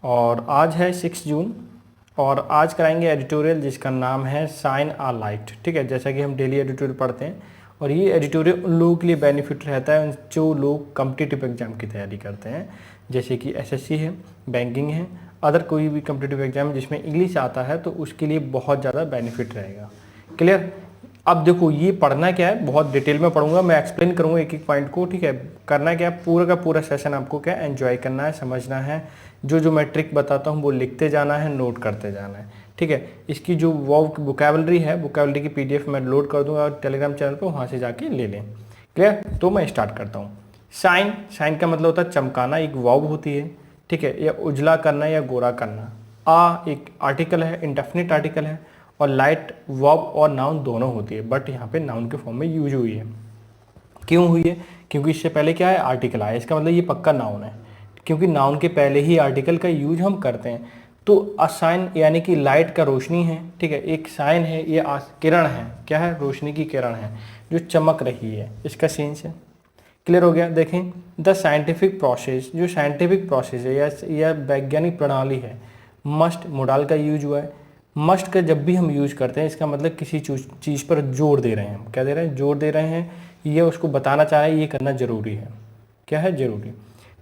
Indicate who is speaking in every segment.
Speaker 1: और आज है 6 जून और आज कराएंगे एडिटोरियल जिसका नाम है शाइन आ लाइट। ठीक है, जैसा कि हम डेली एडिटोरियल पढ़ते हैं और ये एडिटोरियल उन लोगों के लिए बेनिफिट रहता है जो लोग कॉम्पिटिटिव एग्जाम की तैयारी करते हैं, जैसे कि एसएससी है, बैंकिंग है, अदर कोई भी कॉम्पिटिटिव एग्जाम जिसमें इंग्लिश आता है तो उसके लिए बहुत ज़्यादा बेनिफिट रहेगा। क्लियर। अब देखो ये पढ़ना क्या है, बहुत डिटेल में पढ़ूंगा, मैं एक्सप्लेन करूंगा एक एक पॉइंट को। ठीक है, करना क्या है, पूरा का पूरा सेशन आपको क्या एंजॉय करना है, समझना है, जो जो मैं ट्रिक बताता हूँ वो लिखते जाना है, नोट करते जाना है। ठीक है, इसकी जो वोकैबुलरी है, वोकैबुलरी की पीडीएफ मैं लोड कर दूंगा और टेलीग्राम चैनल पर वहाँ से जाके ले लें। क्लियर। तो मैं स्टार्ट करता हूँ। शाइन, शाइन का मतलब होता है चमकाना, एक वर्ब होती है। ठीक है, या उजला करना या गोरा करना। आ एक आर्टिकल है, इंडेफिनिट आर्टिकल है, और लाइट वर्ब और नाउन दोनों होती है, बट यहाँ पे नाउन के फॉर्म में यूज हुई है। क्यों हुई है? क्योंकि इससे पहले क्या है, आर्टिकल आया, इसका मतलब ये पक्का नाउन है, क्योंकि नाउन के पहले ही आर्टिकल का यूज हम करते हैं। तो असाइन यानी कि लाइट का रोशनी है। ठीक है, एक साइन है, ये किरण है, क्या है, रोशनी की किरण है जो चमक रही है, इसका सेंस है। क्लियर हो गया। देखें, द साइंटिफिक प्रोसेस, जो साइंटिफिक प्रोसेस है या वैज्ञानिक प्रणाली है, मस्ट मोडाल का यूज हुआ है। मस्ट का जब भी हम यूज करते हैं इसका मतलब किसी चीज़ पर जोर दे रहे हैं, हम क्या दे रहे हैं, जोर दे रहे हैं, ये उसको बताना चाह रहे हैं ये करना जरूरी है। क्या है, जरूरी।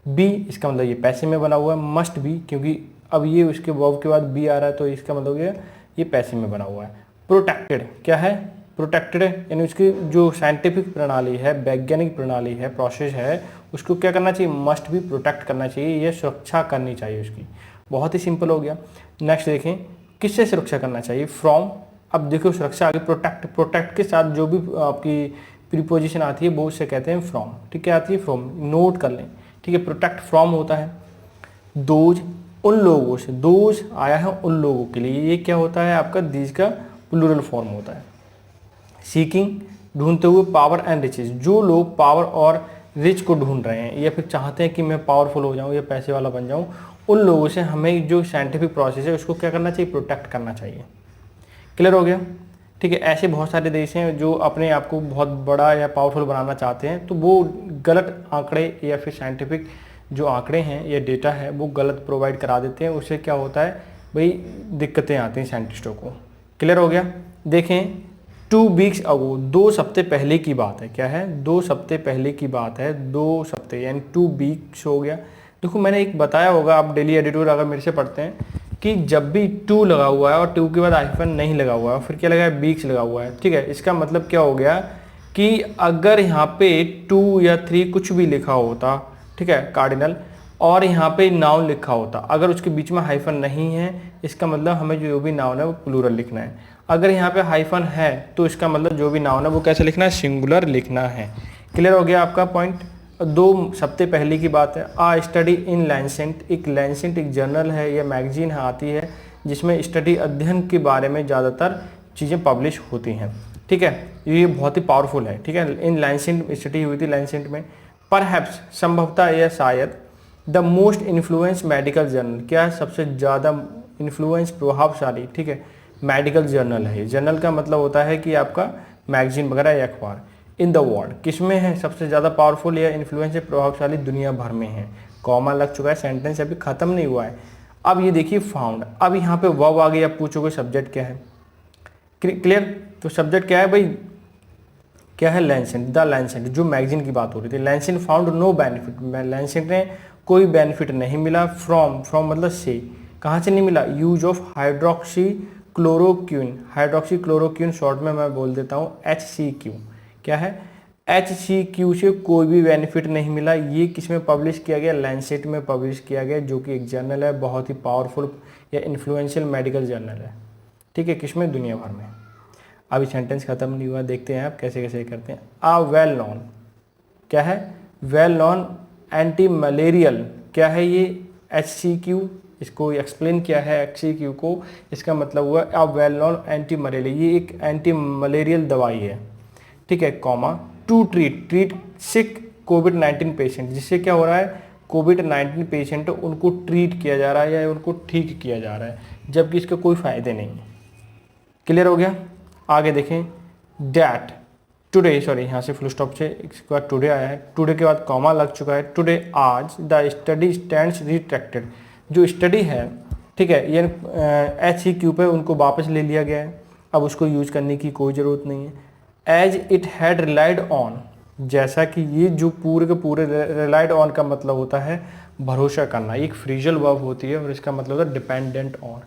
Speaker 1: बी, इसका मतलब ये पैसे में बना हुआ है, मस्ट बी, क्योंकि अब ये उसके वर्ब के बाद बी आ रहा है तो इसका मतलब ये पैसे में बना हुआ है। प्रोटेक्टेड, क्या है, प्रोटेक्टेड है, यानी उसकी जो साइंटिफिक प्रणाली है, वैज्ञानिक प्रणाली है, प्रोसेस है, उसको क्या करना चाहिए, मस्ट भी प्रोटेक्ट करना चाहिए, ये सुरक्षा करनी चाहिए उसकी। बहुत ही सिंपल हो गया। नेक्स्ट देखें, किससे सुरक्षा करना चाहिए, फ्रॉम। अब देखो सुरक्षा आगे प्रोटेक्ट, प्रोटेक्ट के साथ जो भी आपकी प्रीपोजिशन आती है वो उससे कहते हैं फ्रॉम। ठीक है, आती है फ्रॉम, नोट कर लें। ठीक है, प्रोटेक्ट फ्रॉम होता है। दोज, उन लोगों से, दोज आया है उन लोगों के लिए, ये क्या होता है आपका, दीज का प्लूरल फॉर्म होता है। सीकिंग, ढूंढते हुए, पावर एंड रिचेज, जो लोग पावर और रिच को ढूंढ रहे हैं या फिर चाहते हैं कि मैं पावरफुल हो जाऊं या पैसे वाला बन जाऊं, उन लोगों से हमें जो साइंटिफिक प्रोसेस है उसको क्या करना चाहिए, प्रोटेक्ट करना चाहिए। क्लियर हो गया। ठीक है, ऐसे बहुत सारे देश हैं जो अपने आप को बहुत बड़ा या पावरफुल बनाना चाहते हैं, तो वो गलत आंकड़े या फिर साइंटिफिक जो आंकड़े हैं या डेटा है वो गलत प्रोवाइड करा देते हैं, उससे क्या होता है भाई, दिक्कतें आती हैं साइंटिस्टों को। क्लियर हो गया। देखें, 2 वीक्स अगो, 2 हफ्ते पहले की बात है, क्या है, 2 हफ्ते पहले की बात है, 2 हफ्ते यानी 2 वीक्स हो गया। देखो मैंने एक बताया होगा, आप डेली एडिटोरियल अगर मेरे से पढ़ते हैं, कि जब भी 2 लगा हुआ है और 2 के बाद हाइफन नहीं लगा हुआ है, फिर क्या लगा है, वीक्स लगा हुआ है। ठीक है, इसका मतलब क्या हो गया कि अगर यहाँ पे 2 या 3 कुछ भी लिखा होता, ठीक है, कार्डिनल, और यहाँ पे नाउन लिखा होता, अगर उसके बीच में हाइफन नहीं है, इसका मतलब हमें जो भी नाउन है वो प्लूरल लिखना है। अगर यहाँ पे हाइफन है तो इसका मतलब जो भी नाउन है वो कैसे लिखना है, सिंगुलर लिखना है। क्लियर हो गया आपका पॉइंट। 2 हफ्ते पहले की बात है। आ स्टडी इन लैंसेंट, एक लैंसेंट एक जर्नल है या मैगजीन आती है जिसमें स्टडी अध्ययन के बारे में ज़्यादातर चीज़ें पब्लिश होती हैं। ठीक है, ये बहुत ही पावरफुल है। ठीक है, इन लैंसेंट स्टडी हुई थी लैंसेंट में। परहैप्स, संभवतः या शायद, the most influence medical journal, क्या है, सबसे ज़्यादा इन्फ्लुएंस, प्रभावशाली, ठीक है, मेडिकल जर्नल है। जर्नल का मतलब होता है कि आपका मैगजीन वगैरह या अखबार। इन द वर्ल्ड, किसमें है, सबसे ज़्यादा पावरफुल या इन्फ्लुएंस है, प्रभावशाली, दुनिया भर में है। कॉमा लग चुका है, सेंटेंस अभी खत्म नहीं हुआ है। अब ये देखिए फाउंड, अब यहाँ पे वर्ब आ गई, अब पूछोगे सब्जेक्ट क्या है। क्लियर। तो सब्जेक्ट क्या है भाई, क्या है, लैंसेंट, द लैंसेंट, जो मैगजीन की बात हो रही थी। लैंसेंट फाउंड नो बेनिफिट, लैंसेंट ने कोई बेनिफिट नहीं मिला। फ्रॉम, फ्रॉम मतलब से, कहाँ से नहीं मिला, use of hydroxy chloroquine, hydroxy chloroquine short में मैं बोल देता हूँ HCQ, क्या है, HCQ से कोई भी बेनिफिट नहीं मिला। ये किस में पब्लिश किया गया, लैंसेट में पब्लिश किया गया, जो कि एक जर्नल है, बहुत ही पावरफुल या इन्फ्लुएंशियल मेडिकल जर्नल है। ठीक है, किस में, दुनिया भर में। अभी सेंटेंस खत्म नहीं हुआ, देखते हैं आप कैसे कैसे करते हैं। आ वेल नॉन, क्या है, वेल नॉन एंटी मलेरियल, क्या है ये, HCQ, इसको एक्सप्लेन किया है HCQ को, इसका मतलब हुआ ah well non anti malarial, ये एक एंटी मलेरियल दवाई है। ठीक है, comma, to treat, treat sick कोविड-19 पेशेंट, जिससे क्या हो रहा है, कोविड-19 पेशेंट उनको ट्रीट किया जा रहा है या उनको ठीक किया जा रहा है, जबकि इसके कोई फ़ायदे नहीं है। क्लियर हो गया। आगे देखें, डैट, टुडे, सॉरी यहाँ से फुल स्टॉप से इसके बाद टुडे आया है, टुडे के बाद कॉमा लग चुका है। टुडे, आज, द स्टडी स्टैंड्स रिट्रैक्टेड, जो स्टडी है, ठीक है, ये HCQ पे उनको वापस ले लिया गया है, अब उसको यूज करने की कोई ज़रूरत नहीं है। As it had relied on, जैसा कि ये जो पूरे के पूरे, रिलाइड ऑन का मतलब होता है भरोसा करना, एक फ्रीजल वर्ब होती है और इसका मतलब होता है डिपेंडेंट ऑन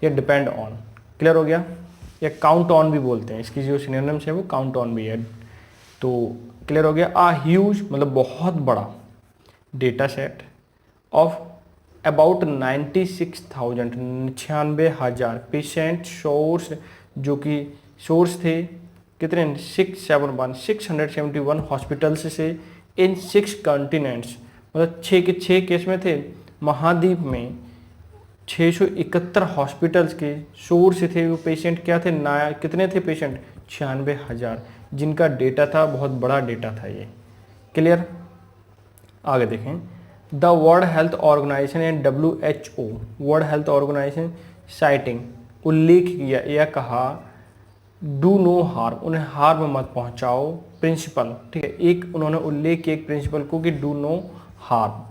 Speaker 1: या डिपेंड ऑन। क्लियर हो गया? या काउंट ऑन भी बोलते हैं, इसकी जो सिनोनिम्स है वो काउंट ऑन भी है। तो क्लियर हो गया? आ ह्यूज मतलब बहुत बड़ा data set of about 96,000 96,000 patient source, जो कि सोर्स थे कितने 671 हॉस्पिटल्स से इन 6 कॉन्टिनेंट्स, मतलब 6 के 6 केस में थे महाद्वीप में 671 हॉस्पिटल्स के सोर्स थे। वो पेशेंट क्या थे, ना कितने थे पेशेंट 96,000, जिनका डेटा था, बहुत बड़ा डेटा था ये। क्लियर? आगे देखें, the world health organization and WHO, world health organization citing, उल्लेख किया या कहा डू नो हार्म, उन्हें हार्म मत पहुंचाओ प्रिंसिपल, ठीक है, एक उन्होंने उल्लेख किया एक प्रिंसिपल को कि do no harm.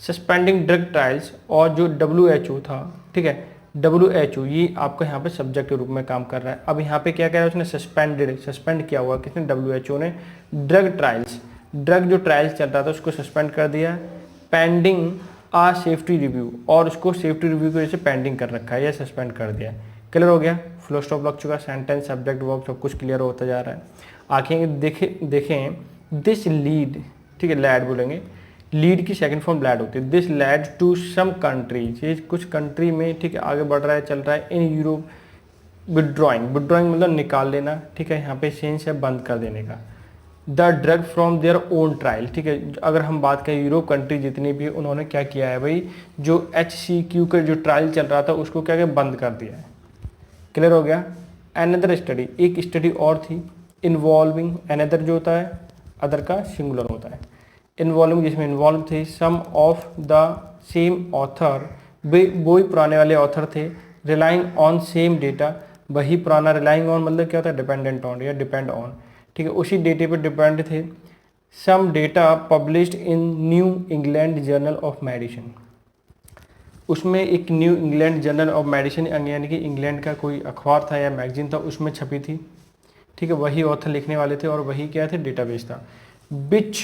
Speaker 1: Suspending drug trials, और जो WHO था, ठीक है, WHO ये आपका यहाँ पे सब्जेक्ट के रूप में काम कर रहा है। अब यहाँ पे क्या कह रहा है, उसने सस्पेंड किया हुआ किसने, WHO ने ड्रग ट्रायल्स, ड्रग जो ट्रायल्स चल रहा था उसको सस्पेंड कर दिया, पेंडिंग आ सेफ्टी रिव्यू, और उसको सेफ्टी रिव्यू की वजह से पेंडिंग कर रखा है या सस्पेंड कर दिया। क्लियर हो गया? फुल स्टॉप लग चुका, सेंटेंस सब्जेक्ट वर्ब सब कुछ क्लियर होता जा रहा है। आखिर देखें दिस लीड, ठीक है, लैड बोलेंगे, लीड की सेकंड फॉर्म लैड होती है। This led to some countries, ये कुछ कंट्री में, ठीक है, आगे बढ़ रहा है, चल रहा है। इन यूरोप विड्रॉइंग मतलब निकाल लेना, ठीक है, यहाँ पे सेंस है बंद कर देने का। The drug from their own trial, ठीक है, अगर हम बात करें यूरोप कंट्री जितनी भी, उन्होंने क्या किया है भाई, जो HCQ का जो ट्रायल चल रहा था उसको क्या बंद कर दिया है। क्लियर हो गया? अनदर स्टडी, एक स्टडी और थी, इन्वॉल्विंग, अनदर जो होता है अदर का सिंगुलर होता है, इन्वॉल्विंग जिसमें इन्वॉल्व थे सम ऑफ द सेम ऑथर, वही पुराने वाले ऑथर थे, रिलाइंग ऑन सेम डेटा, वही पुराना, रिलाइंग ऑन मतलब क्या होता है, डिपेंडेंट ऑन या डिपेंड ऑन, ठीक है, उसी डेटे पर डिपेंड थे। Some data published in New England journal of medicine, उसमें एक New England journal of medicine यानी कि इंग्लैंड का कोई अखबार था या मैगजीन था, उसमें छपी थी, ठीक है, वही ऑथर लिखने वाले थे और वही क्या थे, डेटाबेस था। बिच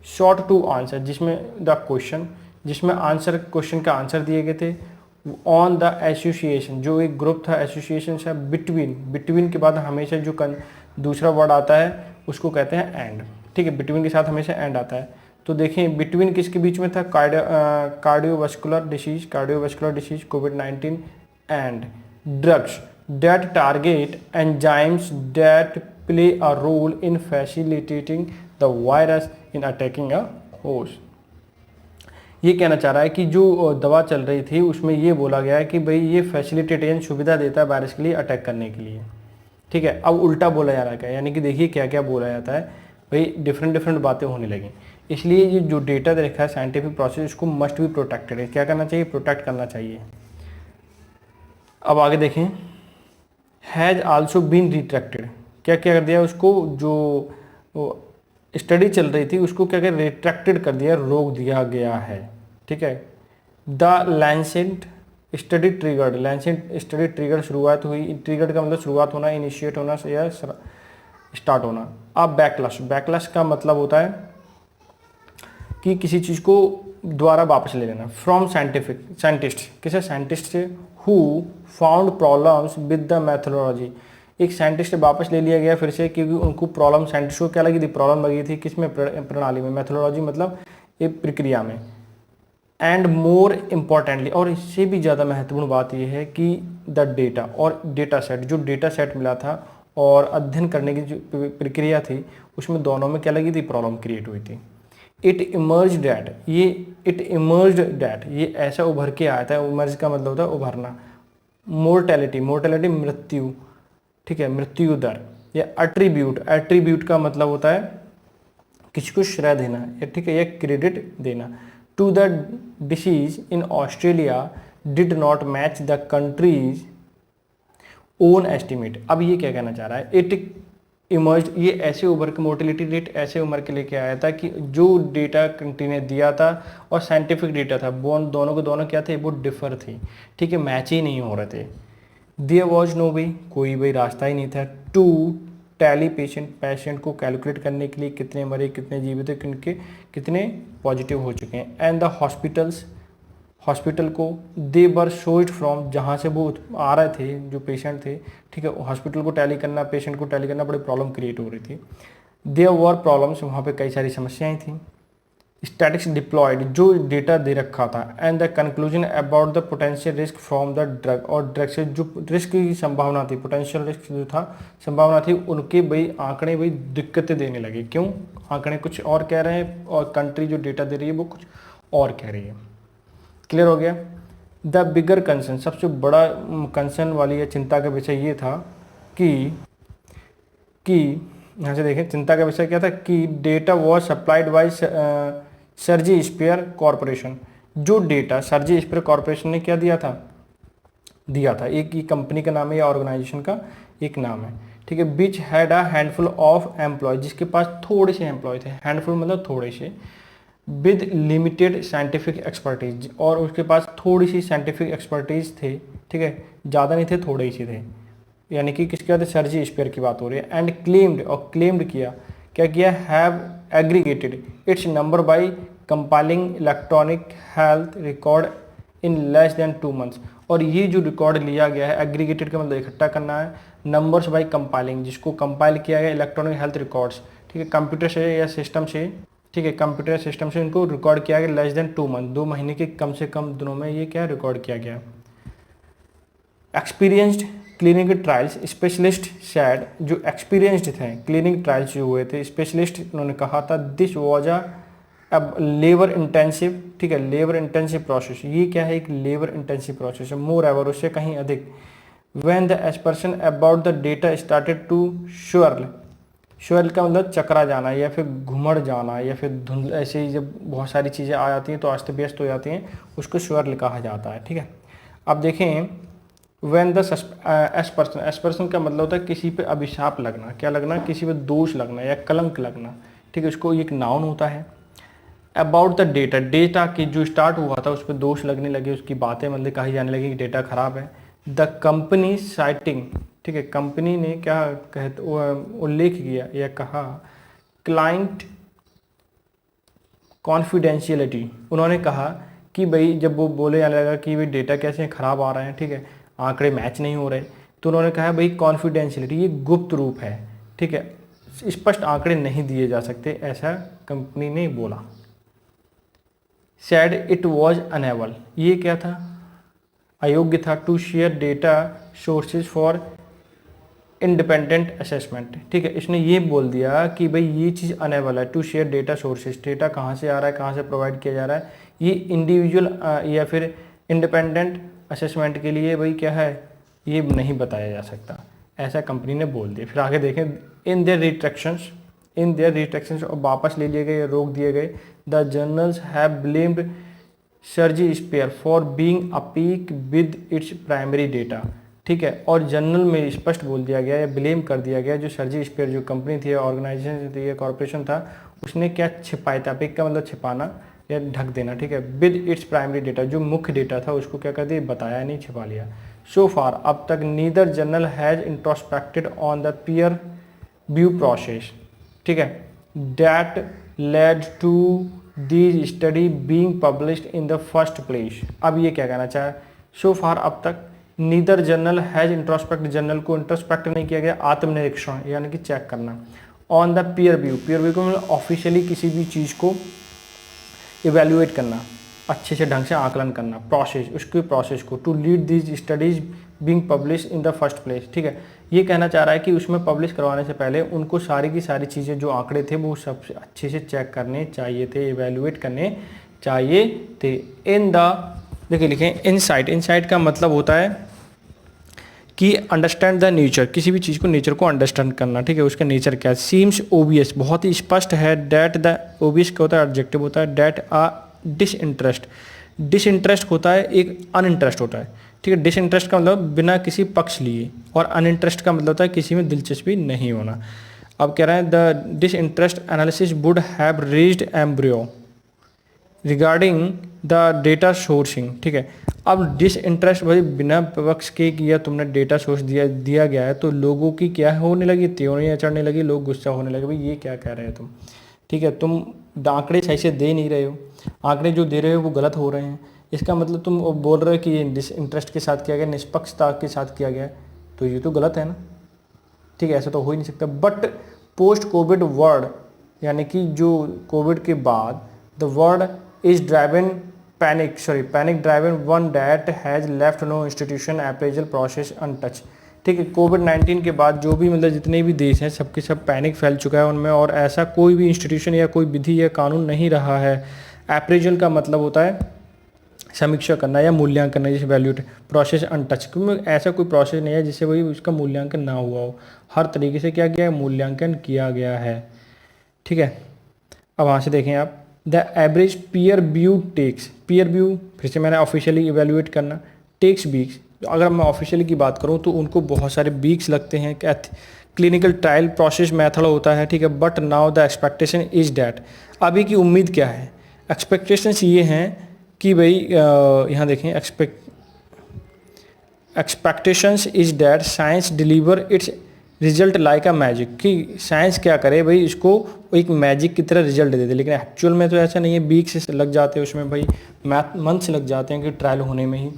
Speaker 1: शॉर्ट टू आंसर, जिसमें द क्वेश्चन, जिसमें आंसर, क्वेश्चन का आंसर दिए गए थे। ऑन द एसोसिएशन, जो एक ग्रुप था, एसोसिएशन से बिटवीन के बाद हमेशा जो दूसरा वर्ड आता है उसको कहते हैं एंड, ठीक है, बिटवीन के साथ हमेशा एंड आता है। तो देखें बिटवीन किसके बीच में था, कार्डियोवास्कुलर डिसीज कोविड-19 and drugs that target enzymes that play a role in facilitating the virus in attacking a host. ये कहना चाह रहा है कि जो दवा चल रही थी उसमें ये बोला गया है कि भाई ये फैसिलिटेशन सुविधा देता है वायरस के लिए अटैक करने के लिए, ठीक है। अब उल्टा बोला जा रहा है, यानी कि देखिए क्या क्या बोला जाता है भाई, डिफरेंट बातें होने लगी। इसलिए ये जो डेटा देखा है साइंटिफिक प्रोसेस, इसको मस्ट बी प्रोटेक्टेड है। क्या करना चाहिए, प्रोटेक्ट करना चाहिए। अब आगे देखें, हैज़ आल्सो बीन रिट्रैक्टेड, क्या क्या कर दिया उसको, जो स्टडी चल रही थी उसको क्या क्या रिट्रैक्टेड कर दिया, रोक दिया गया है, ठीक है। The Lancet study triggered, Lancet study triggered शुरुआत हुई, ट्रिगर्ड का मतलब शुरुआत होना, इनिशिएट होना या स्टार्ट होना। अब बैकलश का मतलब होता है कि किसी चीज़ को दोबारा वापस ले लेना। फ्रॉम साइंटिस्ट, किसे, साइंटिस्ट से, who found problems with the methodology, एक साइंटिस्ट से वापस ले लिया गया फिर से, क्योंकि उनको प्रॉब्लम, साइंटिस्ट को क्या लगी थी, प्रॉब्लम लगी थी किसमें, प्रणाली में, मैथोडोलॉजी मतलब एक प्रक्रिया में। एंड मोर इम्पॉर्टेंटली, और इससे भी ज़्यादा महत्वपूर्ण बात यह है कि द डेटा और डेटा सेट, जो डेटा सेट मिला था और अध्ययन करने की जो प्रक्रिया थी उसमें दोनों में क्या लगी थी, प्रॉब्लम क्रिएट हुई थी। इट इमर्ज डैट, ये ऐसा उभर के आया था, इमर्ज का मतलब होता है उभरना। मोर्टेलिटी मृत्यु, ठीक है, मृत्यु दर। या एट्रीब्यूट का मतलब होता है किसी को श्रेय देना, ठीक है, या क्रेडिट देना। To the disease in Australia did not match the country's own estimate. अब ये क्या कहना चाह रहा है, इट इमर्ज, ये ऐसे उभर के मोर्टेलिटी रेट ऐसे उम्र के लेके आया था कि जो डेटा कंट्री ने दिया था और साइंटिफिक डेटा था वो दोनों को दोनों क्या थे, वो डिफर थी, ठीक है, मैच ही नहीं हो रहे थे। देयर वॉज नो वे, कोई भाई रास्ता ही नहीं था टू टैली पेशेंट को कैलकुलेट करने के लिए कितने मरे, कितने जीवित है, किनके कितने पॉजिटिव हो चुके हैं। एंड द हॉस्पिटल को दे वर सोर्स्ड फ्रॉम, जहाँ से वो आ रहे थे जो पेशेंट थे, ठीक है, हॉस्पिटल को टैली करना, पेशेंट को टैली करना, बड़ी प्रॉब्लम क्रिएट हो रही थी। देयर वर प्रॉब्लम्स, वहाँ पे कई सारी समस्याएं थी। स्टैटिक्स डिप्लॉयड, जो डेटा दे रखा था। And the conclusion about the potential risk from the drug, और ड्रग से जो रिस्क की संभावना थी, पोटेंशियल रिस्क जो था संभावना थी, उनके भाई आंकड़े भाई दिक्कतें देने लगे। क्यों? आंकड़े कुछ और कह रहे हैं और कंट्री जो डेटा दे रही है वो कुछ और कह रही है। क्लियर हो गया? द बिगर कंसर्न, सबसे बड़ा कंसर्न वाली या चिंता का विषय ये था कि यहाँ से देखें चिंता का विषय क्या था कि data was supplied by Surgisphere corporation. जो डेटा सर्जी स्पेयर कॉरपोरेशन ने क्या दिया था, एक ही कंपनी का नाम है या ऑर्गेनाइजेशन का एक नाम है, ठीक है, which had a handful of employ, जिसके पास थोड़े से एम्प्लॉय थे, हैंडफुल मतलब थोड़े से, विद लिमिटेड साइंटिफिक एक्सपर्टीज, और उसके पास थोड़ी सी साइंटिफिक एक्सपर्टीज थे, ठीक है, ज़्यादा नहीं थे, थोड़े ही से थे, यानी कि किसके बाद सर्जी स्पेयर की बात हो रही है। एंड क्लेम्ड, और क्लेम्ड किया, क्या किया, have aggregated it's number by compiling electronic health record in less than 2 months. और ये जो रिकॉर्ड लिया गया है, एग्रीगेटेड का मतलब इकट्ठा करना है, नंबर्स बाय कंपाइलिंग, जिसको कंपाइल किया गया इलेक्ट्रॉनिक हेल्थ रिकॉर्ड्स, ठीक है, कंप्यूटर से या सिस्टम से, ठीक है, कंप्यूटर सिस्टम से इनको रिकॉर्ड किया गया लेस देन 2 मंथ, 2 महीने के कम से कम दिनों में ये क्या रिकॉर्ड किया गया। Experienced clinical trials specialist sad, जो एक्सपीरियंस्ड थे क्लिनिक ट्रायल्स जो हुए थे स्पेशलिस्ट, उन्होंने कहा था दिस वॉज अब लेबर इंटेंसिव, ठीक है, लेबर इंटेंसिव प्रोसेस, ये क्या है, एक लेबर इंटेंसिव प्रोसेस है, मोर एवर, उससे कहीं अधिक। When the aspersions about the data started to swirl का मतलब चकरा जाना या फिर घुमड़ जाना या फिर धुंध, ऐसे ही जब बहुत सारी चीज़ें आ जाती हैं तो अस्त व्यस्त हो जाती हैं, उसको श्वर्ल कहा जाता है, ठीक है। अब देखें व्हेन द एस्पर्सन का मतलब होता है किसी पे अभिशाप लगना, क्या लगना, किसी पे दोष लगना या कलंक लगना, ठीक है, उसको एक नाउन होता है। अबाउट द डेटा की जो स्टार्ट हुआ था उस पर दोष लगने लगे, उसकी बातें मतलब कही जाने लगी कि डेटा खराब है। द कंपनी साइटिंग, ठीक है, कंपनी ने क्या कहते उल्लेख किया या कहा, क्लाइंट कॉन्फिडेंशियलिटी, उन्होंने कहा कि भाई जब वो बोले जाने लगा कि भाई डेटा कैसे खराब आ रहे हैं, ठीक है, आंकड़े मैच नहीं हो रहे, तो उन्होंने कहा भाई कॉन्फिडेंशियलिटी ये गुप्त रूप है, ठीक है, स्पष्ट आंकड़े नहीं दिए जा सकते, ऐसा कंपनी ने बोला। सैड इट वॉज अनेबल, ये क्या था, अयोग्य था, to share data sources for independent assessment, ठीक है, इसने ये बोल दिया कि भाई ये चीज़ अनेबल है, to share data sources, data कहाँ से आ रहा है, कहाँ से प्रोवाइड किया जा रहा है, ये इंडिविजुअल या फिर इंडिपेंडेंट असेसमेंट के लिए भाई क्या है, ये नहीं बताया जा सकता, ऐसा कंपनी ने बोल दिया। फिर आगे देखें, इन देयर रिस्ट्रिक्शंस और वापस ले लिए गए, रोक दिए गए। The journals have blamed Surgisphere for being opaque with its primary data, ठीक है, और जर्नल में स्पष्ट बोल दिया गया या ब्लेम कर दिया गया जो सर्जी स्पेयर जो कंपनी थी, ऑर्गेनाइजेशन थी या कॉर्पोरेशन था, उसने क्या छिपाया था, अपीक का मतलब छिपाना या ढक देना, ठीक है, विद इट्स प्राइमरी डेटा, जो मुख्य डेटा था उसको क्या कर दिया, बताया नहीं, छिपा लिया। सो फार, अब तक neither journal has introspected on the peer review process, ठीक है, that led to these study being published in the first place. अब ये क्या कहना चाहे, सो फार अब तक neither journal has introspect, journal को इंट्रोस्पेक्ट नहीं किया गया, आत्मनिरीक्षण यानी कि चेक करना, ऑन द पीयर व्यू को मतलब ऑफिशियली किसी भी चीज़ को इवेल्युएट करना, अच्छे से ढंग से आकलन करना, प्रोसेस, उसके प्रोसेस को, to lead these studies being publish in the first place, ठीक है, ये कहना चाह रहा है कि उसमें पब्लिश करवाने से पहले उनको सारी की सारी चीज़ें जो आंकड़े थे वो सबसे अच्छे से चेक करने चाहिए थे, इवेल्युएट करने चाहिए थे। इन द, देखिए लिखें इनसाइट का मतलब होता है कि अंडरस्टैंड द नेचर, किसी भी चीज़ को नेचर को अंडरस्टैंड करना, ठीक है, उसका नेचर क्या है। सीम्स ओबियस, बहुत ही स्पष्ट है, डैट द, ओबियस क्या होता है, एडजेक्टिव होता है, डैट आ डिसइंटरेस्ट होता है, एक अनइंटरेस्ट होता है, ठीक है, डिसइंटरेस्ट का मतलब बिना किसी पक्ष लिए, और अनइंटरेस्ट का मतलब होता है किसी में दिलचस्पी नहीं होना। अब कह रहे हैं the disinterest analysis would have raised embryo regarding the data sourcing, ठीक है। अब डिसइंटरेस्ट भाई बिना पक्ष के किया तुमने डेटा सोर्स दिया गया है तो लोगों की क्या होने लगी, त्योरियाँ चढ़ने लगी, लोग गुस्सा होने लगे, भाई ये क्या कह रहे हो तुम, ठीक है, तुम आंकड़े सही से दे नहीं रहे हो, आंकड़े जो दे रहे हो वो गलत हो रहे हैं, इसका मतलब तुम बोल रहे हो कि ये डिसइंटरेस्ट के साथ किया गया, निष्पक्षता के साथ किया गया, तो ये तो गलत है ना, ठीक है, ऐसा तो हो ही नहीं सकता। बट पोस्ट कोविड वर्ल्ड, यानी कि जो कोविड के बाद the world is driven panic driven one that has left no institution appraisal process untouch, ठीक है। कोविड-19 के बाद जो भी मतलब जितने भी देश हैं सबके सब पैनिक फैल चुका है उनमें, और ऐसा कोई भी इंस्टीट्यूशन या कोई विधि या कानून नहीं रहा है। अप्रेजल का मतलब होता है समीक्षा करना या मूल्यांकन करना, जैसे वैल्यूट प्रोसेस अनटच, क्योंकि ऐसा कोई प्रोसेस नहीं है जिससे वही उसका मूल्यांकन ना हुआ हो, हर तरीके से क्या किया है, मूल्यांकन किया गया है, ठीक है। अब वहाँ से देखें आप, the average peer view takes, peer view फिर से मैंने ऑफिशियली इवेल्युएट करना, टेक्स वीक्स, अगर मैं ऑफिशियली की बात करूँ तो उनको बहुत सारे वीक्स लगते हैं, क्लिनिकल ट्रायल प्रोसेस मेथड होता है, ठीक है। But now the expectation is that, अभी की उम्मीद क्या है, एक्सपेक्टेशंस ये हैं कि भाई यहाँ देखें, expectations is that science deliver it's result like a magic, कि साइंस क्या करे भाई, इसको एक मैजिक की तरह रिजल्ट दे दे, लेकिन एक्चुअल में तो ऐसा नहीं है, वीक्स से लग जाते हैं उसमें भाई, मंथ्स लग जाते हैं कि ट्रायल होने में ही।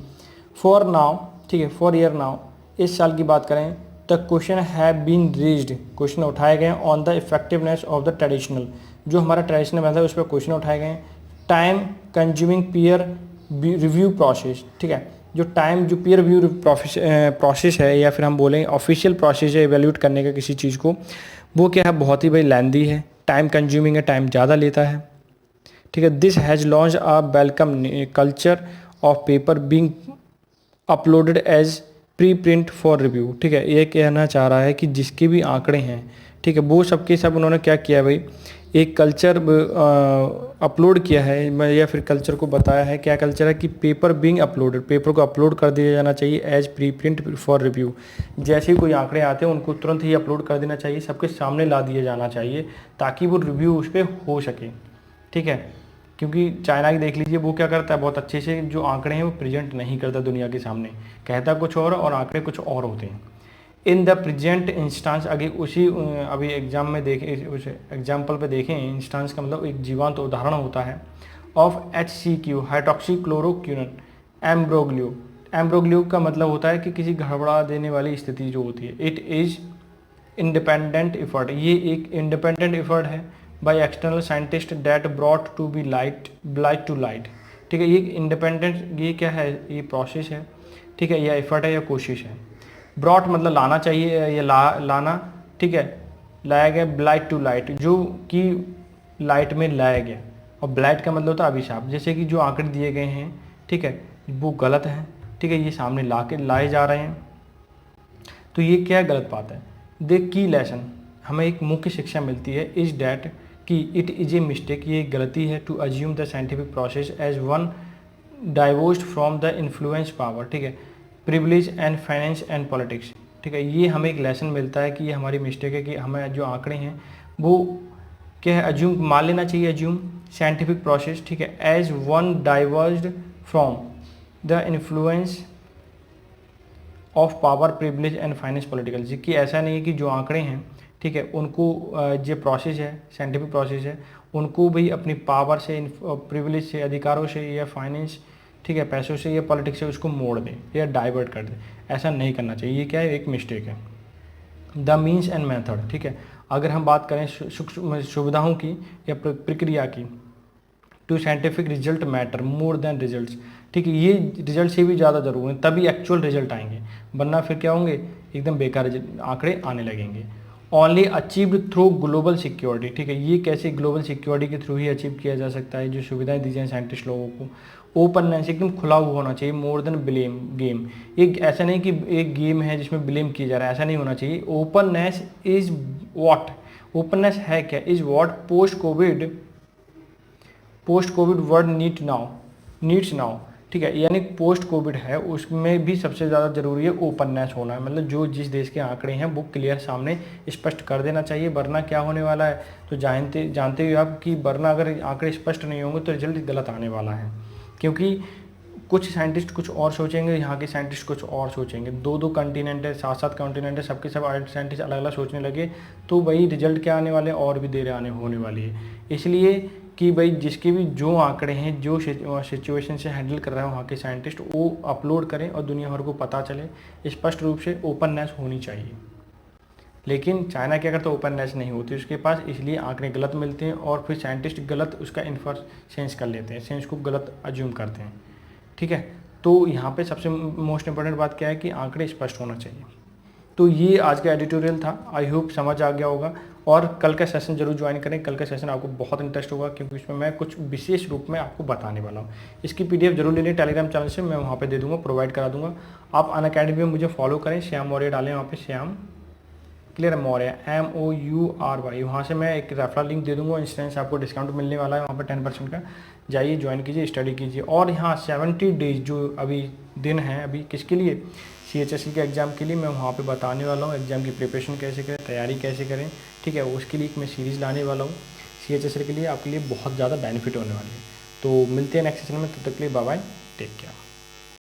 Speaker 1: फॉर नाउ, ठीक है, फॉर ईयर नाउ, इस साल की बात करें the question have been raised, question उठाए गए on the effectiveness of the traditional, जो हमारा ट्रेडिशनल मेथड है उस पर क्वेश्चन उठाए गए हैं। Time consuming peer review process, ठीक है, जो पीयर रिव्यू प्रोसेस है या फिर हम बोलें ऑफिशियल प्रोसेस है इवेल्यूट करने का किसी चीज़ को, वो क्या है, बहुत ही भाई लेंदी है, टाइम कंज्यूमिंग है, टाइम ज़्यादा लेता है, ठीक है। This has launch a welcome culture of paper being uploaded as pre print for review, ठीक है। ये कहना चाह रहा है कि जिसके भी आंकड़े हैं, ठीक है, वो सबके सब उन्होंने क्या किया भाई, एक कल्चर अपलोड किया है, या फिर कल्चर को बताया है, क्या कल्चर है कि पेपर बीइंग अपलोडेड, पेपर को अपलोड कर दिया जाना चाहिए as pre print for review, जैसे ही कोई आंकड़े आते हैं उनको तुरंत ही अपलोड कर देना चाहिए, सबके सामने ला दिया जाना चाहिए ताकि वो रिव्यू उस पर हो सके, ठीक है। क्योंकि चाइना की देख लीजिए, वो क्या करता है, बहुत अच्छे से जो आंकड़े हैं वो प्रेजेंट नहीं करता दुनिया के सामने, कहता कुछ और आंकड़े कुछ और होते हैं। इन द प्रेजेंट इंस्टांस, आगे उसी अभी एग्जाम में देखें, उस एग्जाम्पल पे देखें, इंस्टांस का मतलब एक जीवांत उदाहरण होता है ऑफ HCQ हाइड्रोक्सीक्लोरोक्विनोन एम्ब्रोग्लियो, एम्ब्रोग्लियो का मतलब होता है कि किसी गड़बड़ा देने वाली स्थिति जो होती है। इट इज़ इंडिपेंडेंट एफर्ट, ये एक इंडिपेंडेंट एफर्ट है by external scientist that brought to be light to light, ठीक है। ये इंडिपेंडेंट, ये क्या है, ये प्रोसेस है, ठीक है, या एफर्ट है या कोशिश है। ब्रॉट मतलब लाना चाहिए या लाना, ठीक है, लाया गया, ब्लाइट टू लाइट, जो कि लाइट में लाया गया, और ब्लाइट का मतलब होता है अभिशाप, जैसे कि जो आंकड़े दिए गए हैं, ठीक है, वो गलत हैं, ठीक है, ये सामने लाए जा रहे हैं, तो ये क्या गलत बात है। देख की लेसन, हमें एक मुख्य शिक्षा मिलती है इज डैट कि इट इज़ ए मिस्टेक, ये गलती है, to assume the scientific process as one divorced from the influence power, ठीक है, privilege and finance and politics, ठीक है। ये हमें एक लेसन मिलता है कि ये हमारी मिस्टेक है कि हमें जो आंकड़े हैं वो क्या है, अज्यूम मान लेना चाहिए, अज्यूम साइंटिफिक प्रोसेस, ठीक है, as one divorced from the influence of power privilege and finance political, कि ऐसा नहीं है कि जो आंकड़े हैं, ठीक है, उनको जो प्रोसेस है, साइंटिफिक प्रोसेस है, उनको भी अपनी पावर से, प्रिविलेज से, अधिकारों से या फाइनेंस, ठीक है, पैसों से या पॉलिटिक्स से उसको मोड़ दें या डाइवर्ट कर दें, ऐसा नहीं करना चाहिए, ये क्या है, एक मिस्टेक है। द मीन्स एंड मेथड, ठीक है, अगर हम बात करें सुविधाओं की या प्रक्रिया की, to scientific result matter more than results, ठीक है, ये रिजल्ट से भी ज़्यादा जरूरी है, तभी एक्चुअल रिजल्ट आएंगे, वरना फिर क्या होंगे, एकदम बेकार आंकड़े आने लगेंगे। Only achieved through global security, ठीक है, ये कैसे ग्लोबल सिक्योरिटी के थ्रू ही अचीव किया जा सकता है, जो सुविधाएं दी जाए साइंटिस्ट लोगों को। ओपननेस, एकदम खुला हुआ होना चाहिए, मोर देन ब्लेम गेम, एक ऐसा नहीं कि एक गेम है जिसमें ब्लेम किया जा रहा है, ऐसा नहीं होना चाहिए। ओपननेस इज व्हाट, ओपननेस है क्या, is what post Covid world needs now, ठीक है। यानी पोस्ट कोविड है उसमें भी सबसे ज़्यादा ज़रूरी है ओपननेस होना, मतलब जो जिस देश के आंकड़े हैं वो क्लियर सामने स्पष्ट कर देना चाहिए, वरना क्या होने वाला है तो जानते ही आप कि वरना अगर आंकड़े स्पष्ट नहीं होंगे तो रिजल्ट गलत आने वाला है। क्योंकि कुछ साइंटिस्ट कुछ और सोचेंगे, यहाँ के साइंटिस्ट कुछ और सोचेंगे, दो कॉन्टिनेंट है, 7 कॉन्टिनेंट है, सबके सब साइंटिस्ट अलग अलग सोचने लगे तो वही रिजल्ट क्या आने वाले और भी देर आने होने वाली है। इसलिए कि भाई जिसके भी जो आंकड़े हैं, जो सिचुएशन से हैंडल कर रहा है वहाँ के साइंटिस्ट, वो अपलोड करें और दुनिया भर को पता चले, स्पष्ट रूप से ओपननेस होनी चाहिए। लेकिन चाइना क्या करता है, ओपननेस नहीं होती उसके पास, इसलिए आंकड़े गलत मिलते हैं और फिर साइंटिस्ट गलत उसका सेंस कर लेते हैं, सेंस को गलत अज्यूम करते हैं। ठीक है, तो यहाँ पे सबसे मोस्ट इंपॉर्टेंट बात क्या है कि आंकड़े स्पष्ट होना चाहिए। तो ये आज का एडिटोरियल था, आई होप समझ आ गया होगा। और कल का सेशन जरूर ज्वाइन करें, कल का सेशन आपको बहुत इंटरेस्ट होगा क्योंकि इसमें मैं कुछ विशेष रूप में आपको बताने वाला हूँ। इसकी पीडीएफ जरूर ले लें टेलीग्राम चैनल से, मैं वहाँ पे दे दूँगा, प्रोवाइड करा दूँगा। आप अनअकैडमी में मुझे फॉलो करें, श्याम मौर्य डालें वहाँ पे, श्याम क्लियर मौर्य MOURY, वहाँ से मैं एक रेफरल लिंक दे दूँगा, इंस्टेंस आपको डिस्काउंट मिलने वाला है वहाँ पर 10% का। जाइए ज्वाइन कीजिए, स्टडी कीजिए। और यहाँ 70 डेज जो अभी दिन हैं अभी किसके लिए, CHSE के एग्ज़ाम के लिए, मैं वहाँ पे बताने वाला हूँ एग्ज़ाम की प्रिपरेशन कैसे करें, तैयारी कैसे करें। ठीक है, उसके लिए मैं सीरीज़ लाने वाला हूँ CHSE के लिए, आपके लिए बहुत ज़्यादा बेनिफिट होने वाली है। तो मिलते हैं नेक्स्ट सेशन में, तब तक के लिए बाय बाय, टेक केयर।